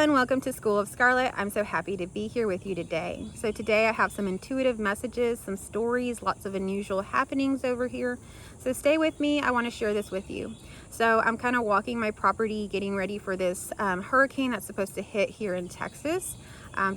everyone, welcome to School of Scarlet. I'm so happy to be here with you today. So today I have some intuitive messages, some stories, lots of unusual happenings over here. So stay with me, I want to share this with you. So I'm kind of walking my property, getting ready for this hurricane that's supposed to hit here in Texas.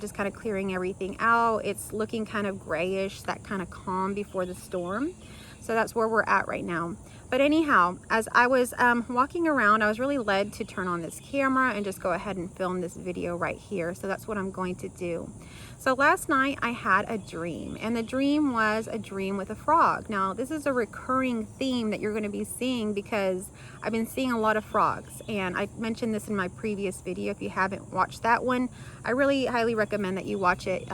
Just kind of clearing everything out. It's looking kind of grayish, that kind of calm before the storm. So that's where we're at right now. But anyhow, as I was walking around, I was really led to turn on this camera and just go ahead and film this video right here. So that's what I'm going to do. So last night I had a dream, and the dream was a dream with a frog. Now this is a recurring theme that you're going to be seeing because I've been seeing a lot of frogs, and I mentioned this in my previous video. If you haven't watched that one, I really highly recommend that you watch it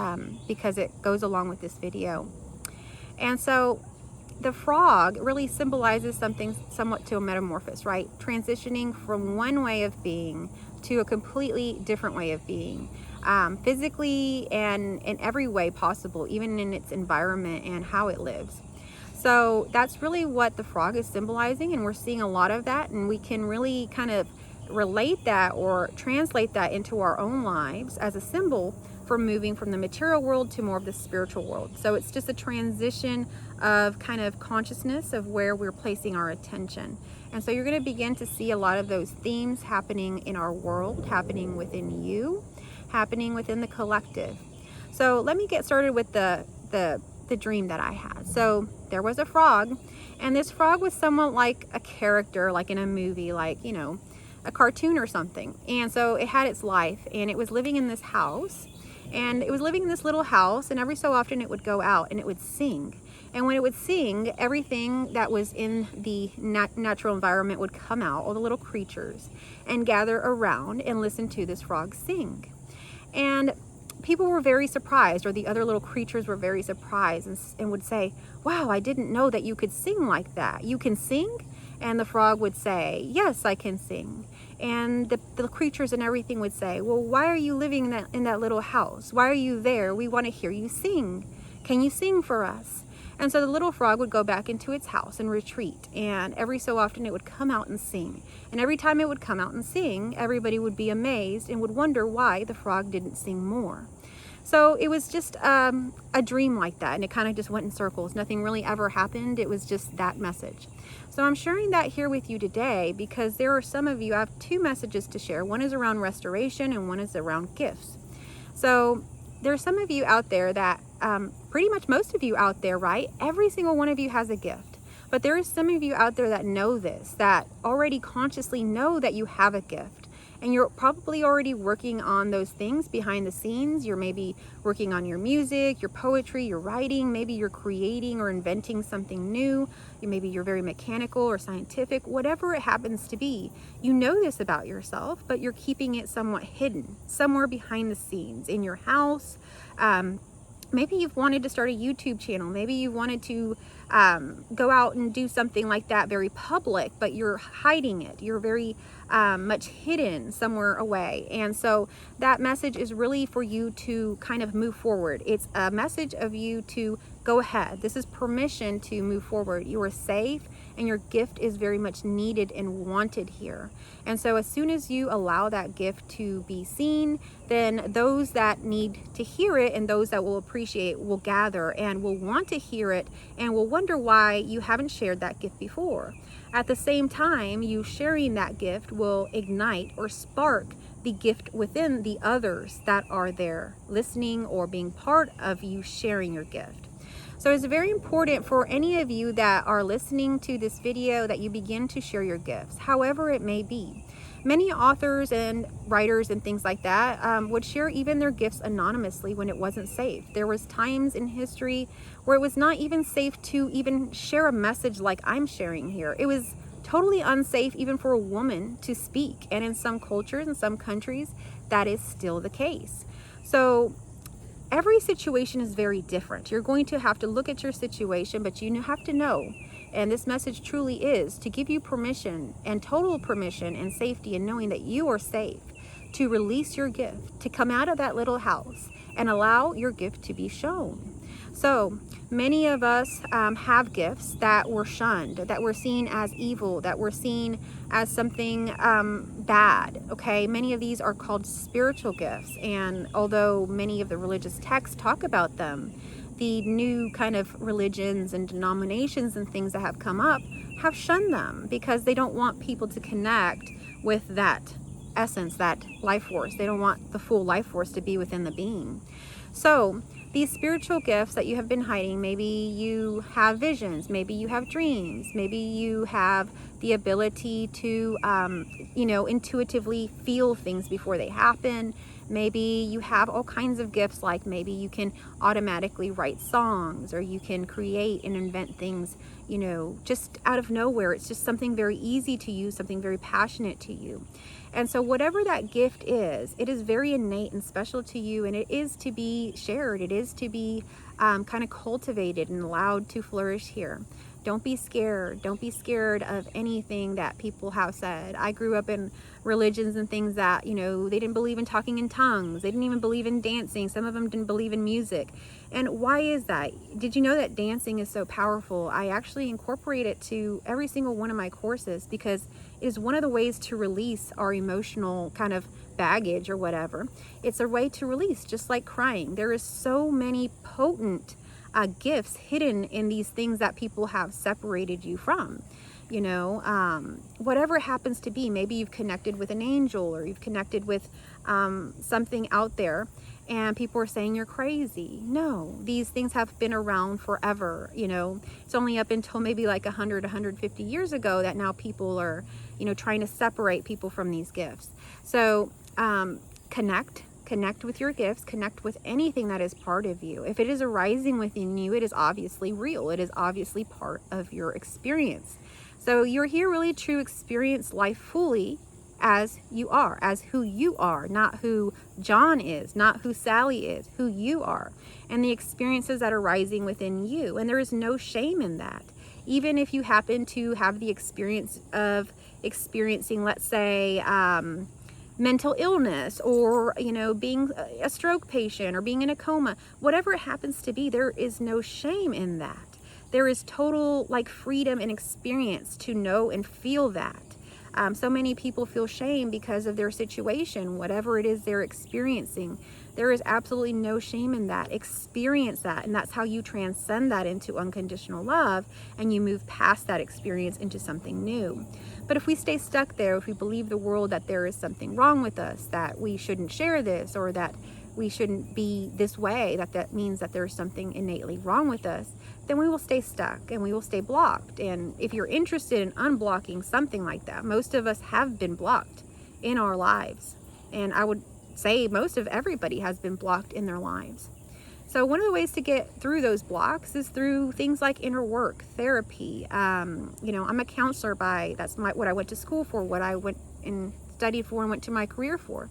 because it goes along with this video. And so the frog really symbolizes something somewhat to a metamorphosis, right? Transitioning from one way of being to a completely different way of being, physically and in every way possible, even in its environment and how it lives. So that's really what the frog is symbolizing, and we're seeing a lot of that, and we can really kind of relate that or translate that into our own lives as a symbol for moving from the material world to more of the spiritual world. So it's just a transition of kind of consciousness of where we're placing our attention. And so you're going to begin to see a lot of those themes happening in our world, happening within you, happening within the collective. So let me get started with the dream that I had. So there was a frog, and this frog was somewhat like a character, like in a movie, like, you know, a cartoon or something. And so it had its life, and it was living in this house. And it was living in this little house, and every so often it would go out and it would sing. And when it would sing, everything that was in the natural environment would come out, all the little creatures, and gather around and listen to this frog sing. And people were very surprised, or the other little creatures were very surprised, and would say, "Wow, I didn't know that you could sing like that. You can sing?" And the frog would say, "Yes, I can sing." And the creatures and everything would say, "Well, why are you living in that little house? Why are you there? We want to hear you sing. Can you sing for us?" And so the little frog would go back into its house and retreat. And every so often it would come out and sing. And every time it would come out and sing, everybody would be amazed and would wonder why the frog didn't sing more. So it was just a dream like that, and it kind of just went in circles. Nothing really ever happened. It was just that message. So I'm sharing that here with you today because there are some of you, I have two messages to share. One is around restoration and one is around gifts. So there are some of you out there that, pretty much most of you out there, right? Every single one of you has a gift. But there is some of you out there that know this, that already consciously know that you have a gift. And you're probably already working on those things behind the scenes. You're maybe working on your music, your poetry, your writing. Maybe you're creating or inventing something new. Maybe you're very mechanical or scientific, whatever it happens to be. You know this about yourself, but you're keeping it somewhat hidden, somewhere behind the scenes, in your house. Maybe you've wanted to start a YouTube channel. Maybe you wanted to go out and do something like that very public, but you're hiding it. You're very much hidden somewhere away. And so that message is really for you to kind of move forward. It's a message of you to go ahead. This is permission to move forward. You are safe, and your gift is very much needed and wanted here. And so as soon as you allow that gift to be seen, then those that need to hear it and those that will appreciate will gather and will want to hear it and will wonder why you haven't shared that gift before. At the same time, you sharing that gift will ignite or spark the gift within the others that are there listening or being part of you sharing your gift. So it's very important for any of you that are listening to this video that you begin to share your gifts, however it may be. Many authors and writers and things like that would share even their gifts anonymously when it wasn't safe. There was times in history where it was not even safe to even share a message like I'm sharing here. It was totally unsafe even for a woman to speak. And in some cultures and some countries, that is still the case. So every situation is very different. You're going to have to look at your situation, but you have to know, and this message truly is to give you permission and total permission and safety and knowing that you are safe to release your gift, to come out of that little house and allow your gift to be shown. So many of us have gifts that were shunned, that were seen as evil, that were seen as something bad. Okay, many of these are called spiritual gifts, and although many of the religious texts talk about them, the new kind of religions and denominations and things that have come up have shunned them because they don't want people to connect with that essence, that life force. They don't want the full life force to be within the being. So these spiritual gifts that you have been hiding, maybe you have visions, maybe you have dreams, maybe you have the ability to, intuitively feel things before they happen. Maybe you have all kinds of gifts, like maybe you can automatically write songs, or you can create and invent things, just out of nowhere. It's just something very easy to you, something very passionate to you. And so whatever that gift is, it is very innate and special to you, and it is to be shared. It is to be kind of cultivated and allowed to flourish here. Don't be scared. Don't be scared of anything that people have said. I grew up in religions and things that, they didn't believe in talking in tongues. They didn't even believe in dancing. Some of them didn't believe in music. And why is that? Did you know that dancing is so powerful? I actually incorporate it to every single one of my courses because it is one of the ways to release our emotional kind of baggage or whatever. It's a way to release, just like crying. There is so many potent gifts hidden in these things that people have separated you from. Whatever it happens to be, maybe you've connected with an angel, or you've connected with something out there, and people are saying you're crazy. No, these things have been around forever. It's only up until maybe like 150 years ago that now people are, trying to separate people from these gifts. So connect with your gifts, connect with anything that is part of you. If it is arising within you, it is obviously real. It is obviously part of your experience. So you're here really to experience life fully as you are, as who you are, not who John is, not who Sally is, who you are, and the experiences that are rising within you. And there is no shame in that. Even if you happen to have the experience of experiencing, let's say, mental illness, or being a stroke patient, or being in a coma, whatever it happens to be, there is no shame in that. There is total freedom and experience to know and feel that. So many people feel shame because of their situation, whatever it is they're experiencing. There is absolutely no shame in that. Experience that, and that's how you transcend that into unconditional love, and you move past that experience into something new. But if we stay stuck there, if we believe the world that there is something wrong with us, that we shouldn't share this, or that we shouldn't be this way, that means that there's something innately wrong with us, then we will stay stuck and we will stay blocked. And if you're interested in unblocking something like that, most of us have been blocked in our lives. And I would say most of everybody has been blocked in their lives. So one of the ways to get through those blocks is through things like inner work, therapy. I'm a counselor that's what I went to school for, what I went and studied for and went to my career for.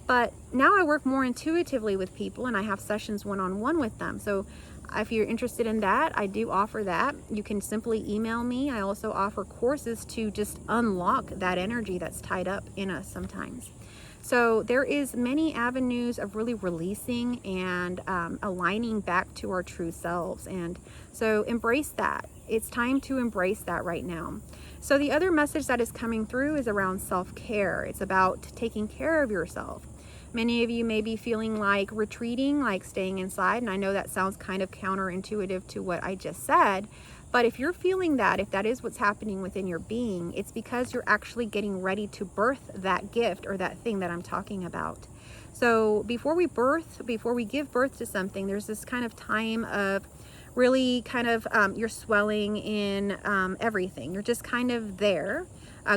But now I work more intuitively with people, and I have sessions one-on-one with them. So if you're interested in that, I do offer that. You can simply email me. I also offer courses to just unlock that energy that's tied up in us sometimes. So there is many avenues of really releasing and aligning back to our true selves. And so embrace that. It's time to embrace that right now. So the other message that is coming through is around self-care. It's about taking care of yourself. Many of you may be feeling like retreating, like staying inside. And I know that sounds kind of counterintuitive to what I just said. But if you're feeling that, if that is what's happening within your being, it's because you're actually getting ready to birth that gift or that thing that I'm talking about. So before we give birth to something, there's this kind of time of really kind of you're swelling in everything. You're just kind of there,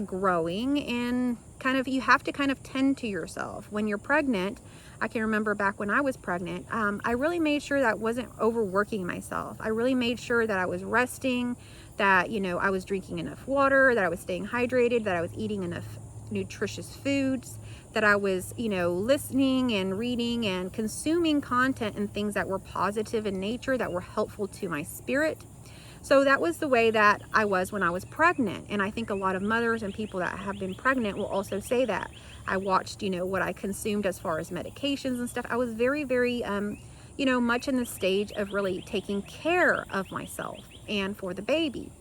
growing, and kind of you have to kind of tend to yourself. When you're pregnant, I can remember back when I was pregnant, I really made sure that I wasn't overworking myself. I really made sure that I was resting, that, I was drinking enough water, that I was staying hydrated, that I was eating enough nutritious foods, that I was, listening and reading and consuming content and things that were positive in nature, that were helpful to my spirit. So that was the way that I was when I was pregnant. And I think a lot of mothers and people that have been pregnant will also say that. I watched, what I consumed as far as medications and stuff. I was very, very much in the stage of really taking care of myself and for the baby.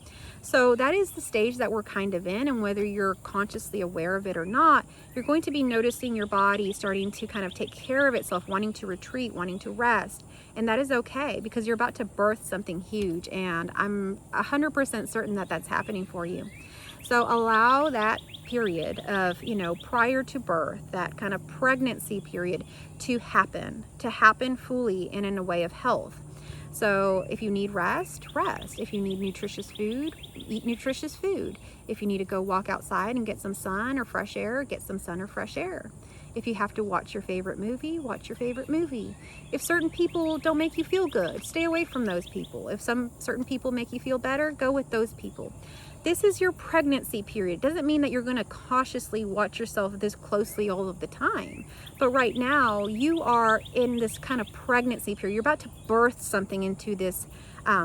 So that is the stage that we're kind of in, and whether you're consciously aware of it or not, you're going to be noticing your body starting to kind of take care of itself, wanting to retreat, wanting to rest. And that is okay, because you're about to birth something huge, and I'm 100% certain that that's happening for you. So allow that period of, prior to birth, that kind of pregnancy period to happen fully and in a way of health. So if you need rest. If you need nutritious food, eat nutritious food. If you need to go walk outside and get some sun or fresh air, get some sun or fresh air. If you have to watch your favorite movie, watch your favorite movie. If certain people don't make you feel good, stay away from those people. If certain people make you feel better, go with those people. This is your pregnancy period. Doesn't mean that you're going to cautiously watch yourself this closely all of the time. But right now, you are in this kind of pregnancy period. You're about to birth something into this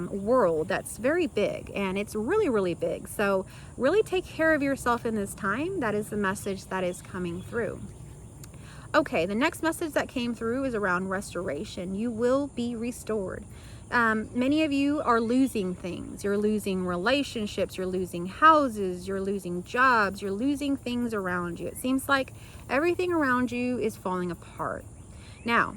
world that's very big, and it's really, really big. So really take care of yourself in this time. That is the message that is coming through. Okay, the next message that came through is around restoration. You will be restored. Many of you are losing things. You're losing relationships, you're losing houses, you're losing jobs, you're losing things around you. It seems like everything around you is falling apart. Now,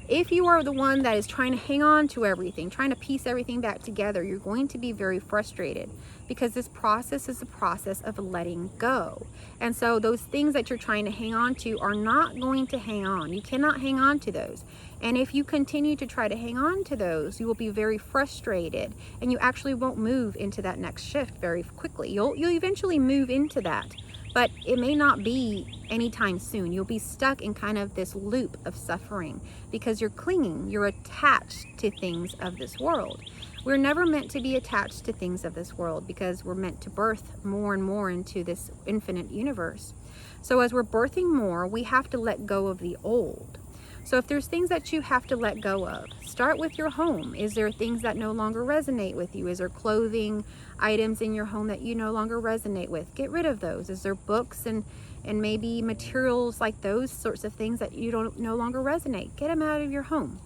if you are the one that is trying to hang on to everything, trying to piece everything back together, you're going to be very frustrated, because this process is a process of letting go. And so those things that you're trying to hang on to are not going to hang on. You cannot hang on to those. And if you continue to try to hang on to those, you will be very frustrated, and you actually won't move into that next shift very quickly. You'll eventually move into that, but it may not be anytime soon. You'll be stuck in kind of this loop of suffering because you're clinging, you're attached to things of this world. We're never meant to be attached to things of this world, because we're meant to birth more and more into this infinite universe. So as we're birthing more, we have to let go of the old. So if there's things that you have to let go of, start with your home. Is there things that no longer resonate with you? Is there clothing items in your home that you no longer resonate with? Get rid of those. Is there books and maybe materials like those sorts of things that you no longer resonate? Get them out of your home.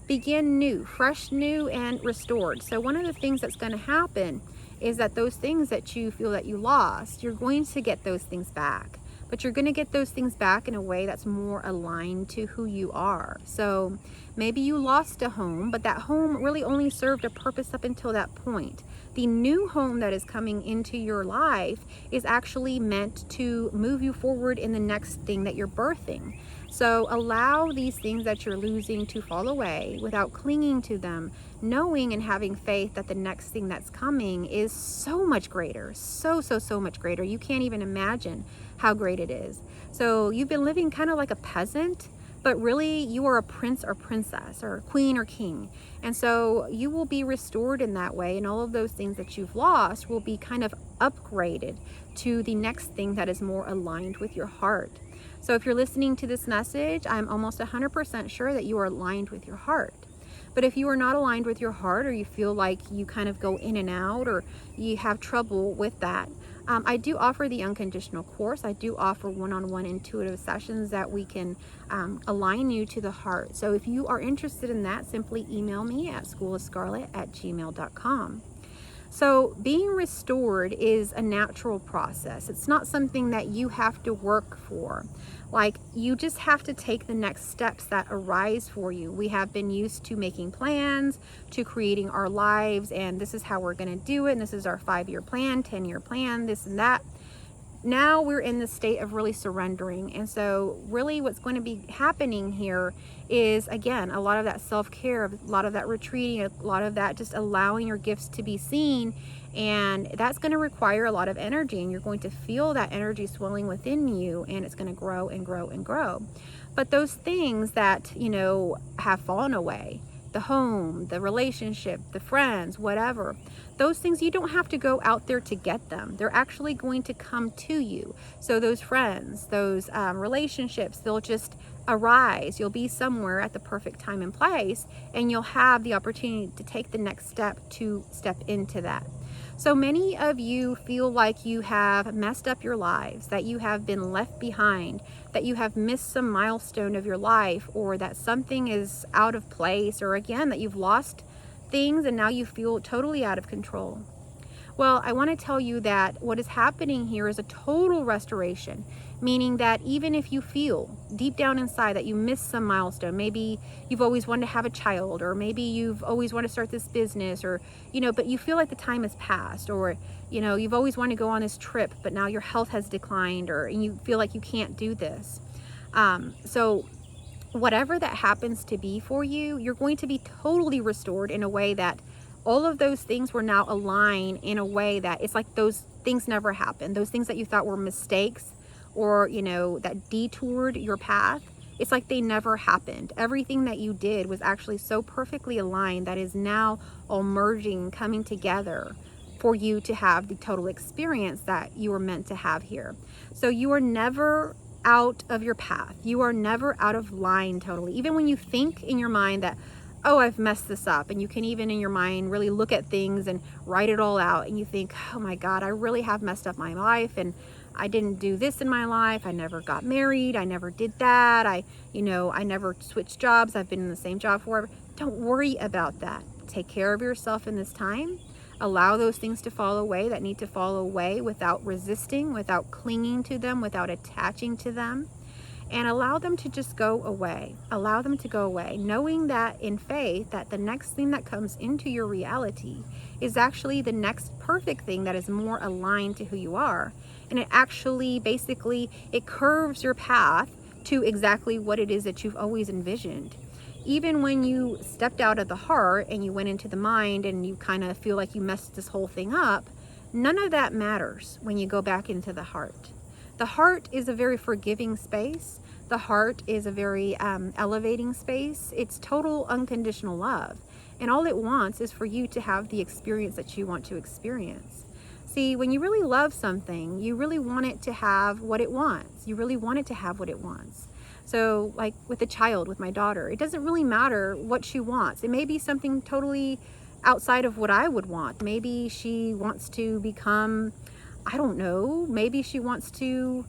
Begin new, fresh, new, and restored. So one of the things that's going to happen is that those things that you feel that you lost, you're going to get those things back. But you're going to get those things back in a way that's more aligned to who you are. So maybe you lost a home, but that home really only served a purpose up until that point. The new home that is coming into your life is actually meant to move you forward in the next thing that you're birthing. So allow these things that you're losing to fall away without clinging to them, knowing and having faith that the next thing that's coming is so much greater, so much greater. You can't even imagine how great it is. So you've been living kind of like a peasant, but really you are a prince or princess or queen or king. And so you will be restored in that way, and all of those things that you've lost will be kind of upgraded to the next thing that is more aligned with your heart. So if you're listening to this message, I'm almost 100% sure that you are aligned with your heart. But if you are not aligned with your heart, or you feel like you kind of go in and out, or you have trouble with that, I do offer the unconditional course. I do offer one-on-one intuitive sessions that we can align you to the heart. So if you are interested in that, simply email me at schoolofscarlet@gmail.com. So being restored is a natural process. It's not something that you have to work for. Like, you just have to take the next steps that arise for you. We have been used to making plans, to creating our lives, and this is how we're going to do it, and this is our 5-year plan, 10-year plan, this and that. Now we're in the state of really surrendering. And so really what's going to be happening here is, again, a lot of that self-care, a lot of that retreating, a lot of that just allowing your gifts to be seen. And that's going to require a lot of energy, and you're going to feel that energy swelling within you, and it's going to grow and grow and grow. But those things that, have fallen away, the home, the relationship, the friends, whatever, those things, you don't have to go out there to get them. They're actually going to come to you. So those friends, those relationships, they'll just arise. You'll be somewhere at the perfect time and place, and you'll have the opportunity to take the next step to step into that. So many of you feel like you have messed up your lives, that you have been left behind, that you have missed some milestone of your life, or that something is out of place, or again, that you've lost things and now you feel totally out of control. Well, I want to tell you that what is happening here is a total restoration, meaning that even if you feel deep down inside that you missed some milestone, maybe you've always wanted to have a child, or maybe you've always wanted to start this business, or, but you feel like the time has passed, or, you've always wanted to go on this trip, but now your health has declined, or and you feel like you can't do this. So whatever that happens to be for you, you're going to be totally restored in a way that all of those things were now aligned in a way that it's like those things never happened. Those things that you thought were mistakes, or, that detoured your path, it's like they never happened. Everything that you did was actually so perfectly aligned that is now all merging, coming together for you to have the total experience that you were meant to have here. So you are never out of your path. You are never out of line totally. Even when you think in your mind that, oh, I've messed this up, and you can even in your mind really look at things and write it all out, and you think, oh my God, I really have messed up my life, and I didn't do this in my life. I never got married. I never did that. I never switched jobs. I've been in the same job forever. Don't worry about that. Take care of yourself in this time. Allow those things to fall away that need to fall away without resisting, without clinging to them, without attaching to them. And allow them to just go away. Allow them to go away, knowing that in faith that the next thing that comes into your reality is actually the next perfect thing that is more aligned to who you are. And it actually, basically, it curves your path to exactly what it is that you've always envisioned. Even when you stepped out of the heart and you went into the mind and you kind of feel like you messed this whole thing up, none of that matters when you go back into the heart. The heart is a very forgiving space. The heart is a very elevating space. It's total unconditional love. And all it wants is for you to have the experience that you want to experience. See, when you really love something, you really want it to have what it wants. You really want it to have what it wants. So like with a child, with my daughter, it doesn't really matter what she wants. It may be something totally outside of what I would want. Maybe she wants to become, I don't know, maybe she wants to,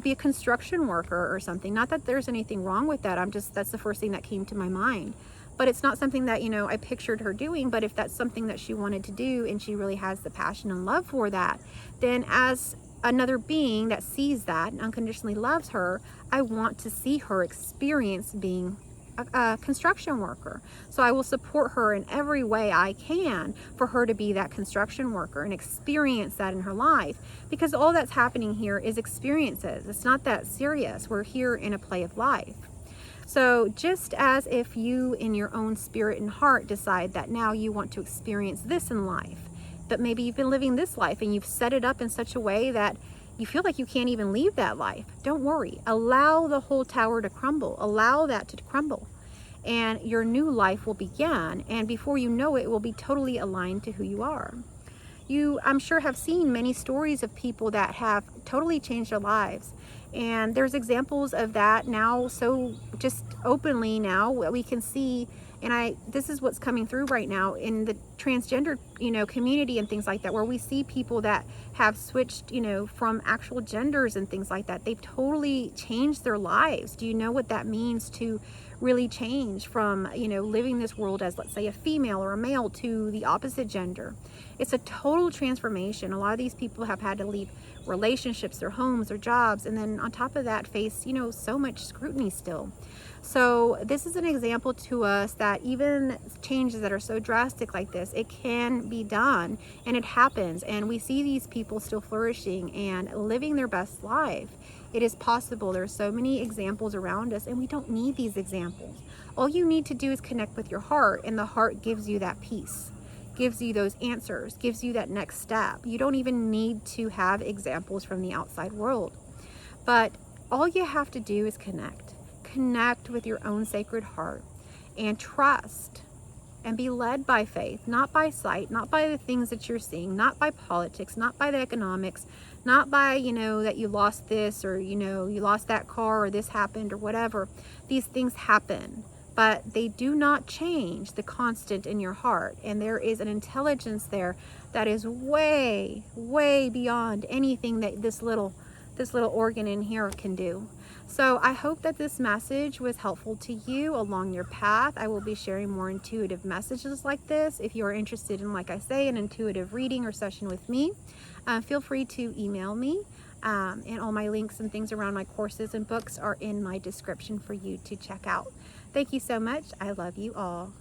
be a construction worker or something. Not that there's anything wrong with that. That's the first thing that came to my mind. But it's not something that, I pictured her doing. But if that's something that she wanted to do and she really has the passion and love for that, then as another being that sees that and unconditionally loves her, I want to see her experience being a construction worker. So I will support her in every way I can for her to be that construction worker and experience that in her life, because all that's happening here is experiences. It's not that serious. We're here in a play of life. So just as if you in your own spirit and heart decide that now you want to experience this in life, but maybe you've been living this life and you've set it up in such a way that you feel like you can't even leave that life. Don't worry. Allow the whole tower to crumble. Allow that to crumble. And your new life will begin. And before you know it, it will be totally aligned to who you are. You, I'm sure, have seen many stories of people that have totally changed their lives. And there's examples of that now, so just openly now, what we can see. And this is what's coming through right now in the transgender, community and things like that, where we see people that have switched, from actual genders and things like that. They've totally changed their lives. Do you know what that means to really change from, living this world as, let's say, a female or a male to the opposite gender? It's a total transformation. A lot of these people have had to leave relationships, their homes, their jobs, and then on top of that face, so much scrutiny still. So this is an example to us that even changes that are so drastic like this, it can be done, and it happens, and we see these people still flourishing and living their best life. It is possible. There are so many examples around us, and we don't need these examples. All you need to do is connect with your heart, and the heart gives you that peace, gives you those answers, gives you that next step. You don't even need to have examples from the outside world. But all you have to do is connect. Connect with your own sacred heart and trust and be led by faith, not by sight, not by the things that you're seeing, not by politics, not by the economics, not by, that you lost this or, you lost that car or this happened or whatever. These things happen. but they do not change the constant in your heart. And there is an intelligence there that is way, way beyond anything that this little organ in here can do. So I hope that this message was helpful to you along your path. I will be sharing more intuitive messages like this. If you are interested in, like I say, an intuitive reading or session with me, feel free to email me. And all my links and things around my courses and books are in my description for you to check out. Thank you so much. I love you all.